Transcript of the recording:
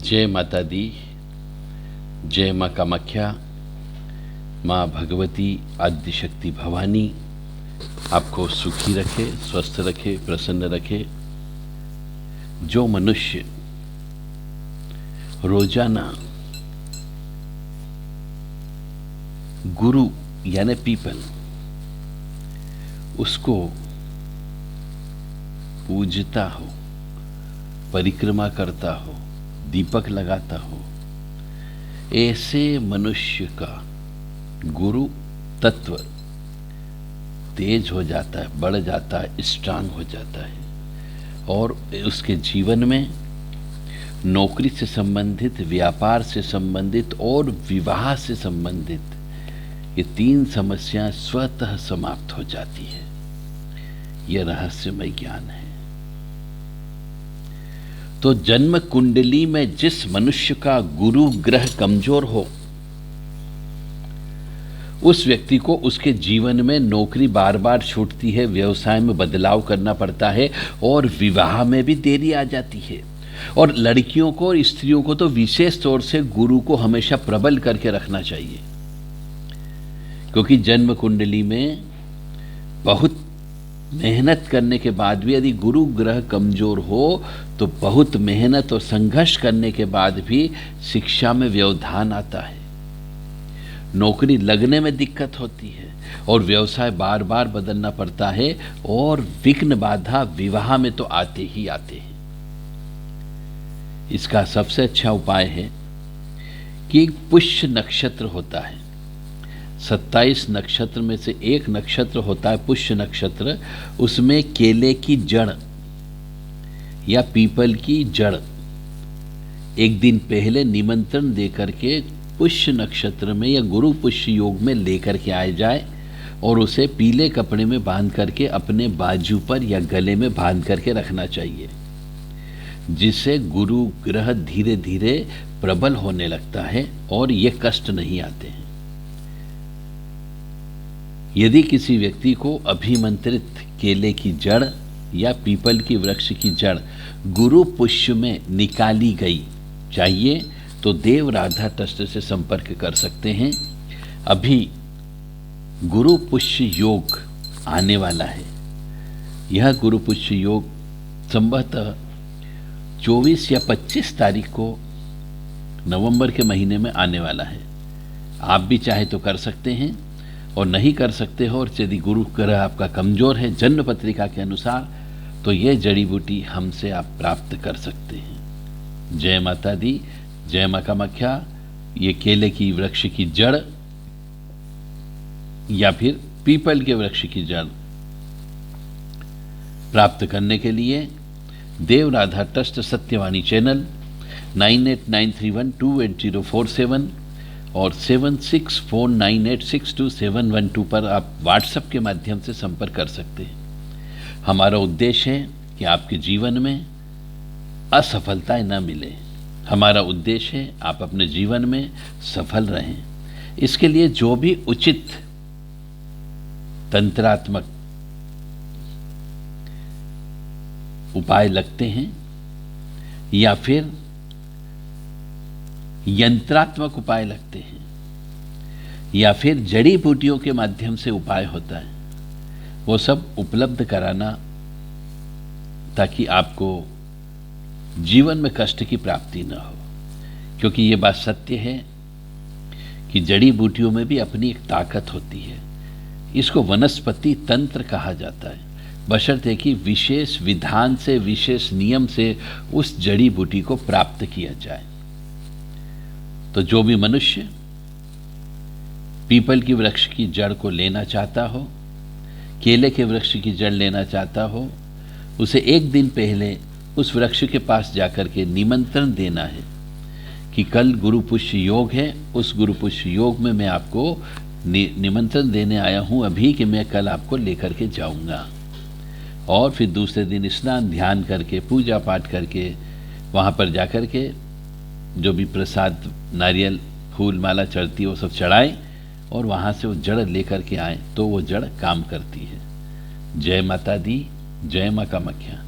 जय माता दी, जय माँ कामाख्या, माँ भगवती आद्य शक्ति भवानी आपको सुखी रखे, स्वस्थ रखे, प्रसन्न रखे। जो मनुष्य रोजाना गुरु यानी पीपल उसको पूजता हो, परिक्रमा करता हो, दीपक लगाता हो, ऐसे मनुष्य का गुरु तत्व तेज हो जाता है, बढ़ जाता है, स्ट्रांग हो जाता है और उसके जीवन में नौकरी से संबंधित, व्यापार से संबंधित और विवाह से संबंधित ये 3 समस्याएं स्वतः समाप्त हो जाती है। यह रहस्यमय ज्ञान है। तो जन्म कुंडली में जिस मनुष्य का गुरु ग्रह कमजोर हो, उस व्यक्ति को उसके जीवन में नौकरी बार बार छूटती है, व्यवसाय में बदलाव करना पड़ता है और विवाह में भी देरी आ जाती है। और लड़कियों को और स्त्रियों को तो विशेष तौर से गुरु को हमेशा प्रबल करके रखना चाहिए, क्योंकि जन्म कुंडली में बहुत मेहनत करने के बाद भी यदि गुरु ग्रह कमजोर हो तो बहुत मेहनत और संघर्ष करने के बाद भी शिक्षा में व्यवधान आता है, नौकरी लगने में दिक्कत होती है और व्यवसाय बार बार बदलना पड़ता है और विघ्न बाधा विवाह में तो आते ही आते हैं। इसका सबसे अच्छा उपाय है कि पुष्य नक्षत्र होता है, 27 नक्षत्र में से एक नक्षत्र होता है पुष्य नक्षत्र। उसमें केले की जड़ या पीपल की जड़ एक दिन पहले निमंत्रण देकर के पुष्य नक्षत्र में या गुरु पुष्य योग में लेकर के आए जाए और उसे पीले कपड़े में बांध करके अपने बाजू पर या गले में बांध करके रखना चाहिए, जिससे गुरु ग्रह धीरे धीरे प्रबल होने लगता है और ये कष्ट नहीं आते हैं। यदि किसी व्यक्ति को अभिमंत्रित केले की जड़ या पीपल की वृक्ष की जड़ गुरु पुष्य में निकाली गई चाहिए तो देव राधा ट्रस्ट से संपर्क कर सकते हैं। अभी गुरु पुष्य योग आने वाला है। यह गुरु पुष्य योग संभवतः 24 या 25 तारीख को नवंबर के महीने में आने वाला है। आप भी चाहे तो कर सकते हैं और नहीं कर सकते हो और यदि गुरु ग्रह आपका कमजोर है जन्म पत्रिका के अनुसार तो ये जड़ी बूटी हमसे आप प्राप्त कर सकते हैं। जय माता दी, जय माँ कामाख्या। ये केले की वृक्ष की जड़ या फिर पीपल के वृक्ष की जड़ प्राप्त करने के लिए देव राधा ट्रस्ट सत्यवाणी चैनल 9893128047 और 7649862712 पर आप व्हाट्सएप के माध्यम से संपर्क कर सकते हैं। हमारा उद्देश्य है कि आपके जीवन में असफलताएं न मिले। हमारा उद्देश्य है आप अपने जीवन में सफल रहें। इसके लिए जो भी उचित तंत्रात्मक उपाय लगते हैं या फिर यंत्रात्मक उपाय लगते हैं या फिर जड़ी बूटियों के माध्यम से उपाय होता है, वो सब उपलब्ध कराना ताकि आपको जीवन में कष्ट की प्राप्ति न हो। क्योंकि ये बात सत्य है कि जड़ी बूटियों में भी अपनी एक ताकत होती है। इसको वनस्पति तंत्र कहा जाता है, बशर्ते कि विशेष विधान से, विशेष नियम से उस जड़ी बूटी को प्राप्त किया जाए। तो जो भी मनुष्य पीपल की वृक्ष की जड़ को लेना चाहता हो, केले के वृक्ष की जड़ लेना चाहता हो, उसे एक दिन पहले उस वृक्ष के पास जाकर के निमंत्रण देना है कि कल गुरु पुष्य योग है, उस गुरु पुष्य योग में मैं आपको निमंत्रण देने आया हूं अभी कि मैं कल आपको लेकर के जाऊंगा। और फिर दूसरे दिन स्नान ध्यान करके पूजा पाठ करके वहाँ पर जाकर के जो भी प्रसाद, नारियल, फूल, माला चढ़ती है वो सब चढ़ाएं और वहाँ से वो जड़ लेकर के आए तो वो जड़ काम करती है। जय माता दी, जय माँ कामाख्या।